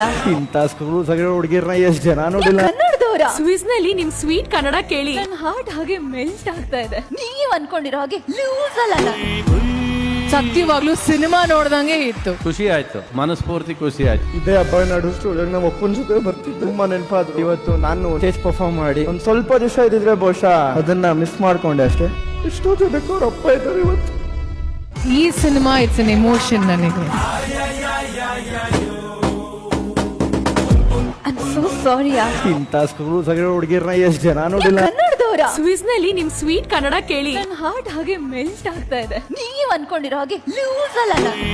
ಇಂತ ಸ್ಕೂಲ್ ಸಗಡೆ ಹುಡುಗಿರ್ನ ಎಷ್ಟ್ ಜನ ನೋಡಿಲ್ಲ. ಕನ್ನಡದವರ ಸ್ವಿಸ್ ನಲ್ಲಿ ನಿಮ್ ಸ್ವೀಟ್ ಕನ್ನಡ ಕೇಳಿ ನನ್ನ ಹಾರ್ಟ್ ಹಾಗೆ ಮೆಲ್ಟ್ ಆಗ್ತಾ ಇದೆ. ನೀವ್ ಅನ್ಕೊಂಡಿರೋ ಹಾಗೆ ಲೂಸ್ ಅಲ್ಲ ನಾನು. ಸತ್ಯವಾಗ್ಲೂ ಸಿನಿಮಾ ನೋಡ್ದಂಗೆ ಇತ್ತು. ಖುಷಿ ಆಯ್ತು, ಮನಸ್ಫೂರ್ತಿ ಖುಷಿ ಆಯ್ತು. ಇದೇ ಹಬ್ಬ ನಡು ಸ್ಟುಡಿಯೋಗೆ ನಮ್ಮ ಅಪ್ಪನ ಜೊತೆ ಬರ್ತಿದ್ದೆ. ತುಂಬಾ ನೆನಪಾದ್ರು. ಇವತ್ತು ನಾನು ಸ್ಟೇಜ್ ಪರ್ಫಾರ್ಮ್ ಮಾಡಿ ಒಂದ್ ಸ್ವಲ್ಪ ದಿವಸ ಇದ್ರೆ ಬಹುಶಃ ಅದನ್ನ ಮಿಸ್ ಮಾಡ್ಕೊಂಡೆ ಅಷ್ಟೇ. ಇಷ್ಟೊತ್ತು ಬೇಕು ಅವ್ರ ಅಪ್ಪ ಇದ್ದಾರೆ ಇವತ್ತು. ಈ ಸಿನಿಮಾ ಇಟ್ಸ್ ಅನ್ ಎಮೋಷನ್ ನನಗೆ. ಐ ಆಮ್ ಸೋ ಸಾರಿ ಯಾರ್. ಇಂತ ಸ್ಕೂಲ್ ಸಗಡೆ ಹುಡುಗಿರ್ನ ಎಷ್ಟ್ ಜನ ನೋಡಿಲ್ಲ. ಕನ್ನಡದವರ ಸ್ವಿಸ್ ನಲ್ಲಿ ನಿಮ್ ಸ್ವೀಟ್ ಕನ್ನಡ ಕೇಳಿ ನನ್ನ ಹಾರ್ಟ್ ಹಾಗೆ ಮೆಲ್ಟ್ ಆಗ್ತಾ ಇದೆ. ನೀವ್ ಅನ್ಕೊಂಡಿರೋ ಹಾಗೆ ಲೂಸ್ ಅಲ್ಲ ನಾನು.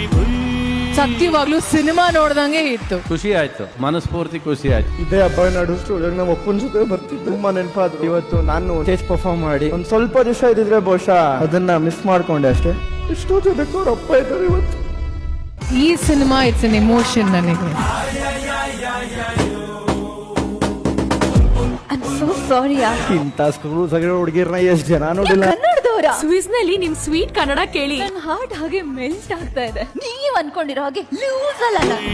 ಸತ್ಯವಾಗ್ಲೂ ಸಿನಿಮಾ ನೋಡ್ದಂಗೆ ಇತ್ತು. ಖುಷಿ ಆಯ್ತು, ಮನಸ್ಫೂರ್ತಿ ಖುಷಿ ಆಯ್ತು. ಇದೇ ಹಬ್ಬ ನಡು ಸ್ಟುಡಿಯೋಗೆ ನಮ್ಮ ಅಪ್ಪನ ಜೊತೆ ಬರ್ತಿದ್ದೆ. ತುಂಬಾ ನೆನಪಾದ್ರು. ಇವತ್ತು ನಾನು ಸ್ಟೇಜ್ ಪರ್ಫಾರ್ಮ್ ಮಾಡಿ ಒಂದ್ ಸ್ವಲ್ಪ ದಿವಸ ಇದ್ರೆ ಬಹುಶಃ ಅದನ್ನ ಮಿಸ್ ಮಾಡ್ಕೊಂಡೆ ಅಷ್ಟೇ. ಇಷ್ಟೊತ್ತು ಬೇಕು ಅವ್ರ ಅಪ್ಪ ಇದ್ದಾರೆ ಇವತ್ತು. ಈ ಸಿನಿಮಾ ಇಟ್ಸ್ ಅನ್ ಎಮೋಷನ್ ನನಗೆ. ಐ ಆಮ್ ಸೋ ಸಾರಿ ಯಾರ್. ಇಂತ ಸ್ಕೂಲ್ ಸಗಡೆ ಹುಡುಗಿರ್ನ ಎಷ್ಟ್ ಜನ ನೋಡಿಲ್ಲ. ಕನ್ನಡದವರ ಸ್ವಿಸ್ ನಲ್ಲಿ ನಿಮ್ ಸ್ವೀಟ್ ಕನ್ನಡ ಕೇಳಿ ನನ್ನ ಹಾರ್ಟ್ ಹಾಗೆ ಮೆಲ್ಟ್ ಆಗ್ತಾ ಇದೆ. ನೀವ್ ಅನ್ಕೊಂಡಿರೋ ಹಾಗೆ ಲೂಸ್ ಅಲ್ಲ ನಾನು.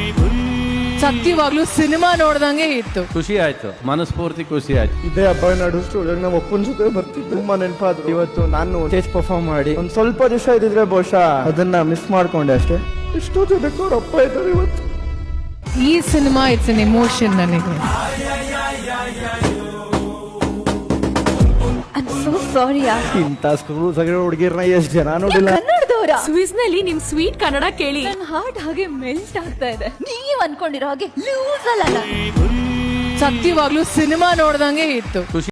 ಸತ್ಯವಾಗ್ಲೂ ಸಿನಿಮಾ ನೋಡ್ದಂಗೆ ಇತ್ತು. ಖುಷಿ ಆಯ್ತು, ಮನಸ್ಫೂರ್ತಿ ಖುಷಿ ಆಯ್ತು. ಇದೇ ಹಬ್ಬ ನಡು ಸ್ಟುಡಿಯೋಗೆ ನಮ್ಮ ಅಪ್ಪನ ಜೊತೆ ಬರ್ತಿದ್ದೆ. ತುಂಬಾ ನೆನಪಾದ್ರು. ಇವತ್ತು ನಾನು ಸ್ಟೇಜ್ ಪರ್ಫಾರ್ಮ್ ಮಾಡಿ ಒಂದ್ ಸ್ವಲ್ಪ ದಿವಸ ಇದ್ರೆ ಬಹುಶಃ ಅದನ್ನ ಮಿಸ್ ಮಾಡ್ಕೊಂಡೆ ಅಷ್ಟೇ. ಇಷ್ಟೊತ್ತು ಬೇಕು ಅವ್ರ ಅಪ್ಪ ಇದ್ದಾರೆ ಇವತ್ತು. ಈ ಸಿನಿಮಾ ಇಟ್ಸ್ ಅನ್ ಎಮೋಷನ್ ನನಗೆ. ಐ ಆಮ್ ಸೋ ಸಾರಿ ಯಾರ್. ಇಂತ ಸ್ಕೂಲ್ ಸಗಡೆ ಹುಡುಗಿರ್ನ ಎಷ್ಟ್ ಜನ ನೋಡಿಲ್ಲ. ಕನ್ನಡದವರ ಸ್ವಿಸ್ ನಲ್ಲಿ ನಿಮ್ ಸ್ವೀಟ್ ಕನ್ನಡ ಕೇಳಿ ನನ್ನ ಹಾರ್ಟ್ ಹಾಗೆ ಮೆಲ್ಟ್ ಆಗ್ತಾ ಇದೆ. ನೀವ್ ಅನ್ಕೊಂಡಿರೋ ಹಾಗೆ ಲೂಸ್ ಅಲ್ಲ ನಾನು. ಸತ್ಯವಾಗ್ಲೂ ಸಿನಿಮಾ ನೋಡ್ದಂಗೆ ಇತ್ತು. ಖುಷಿ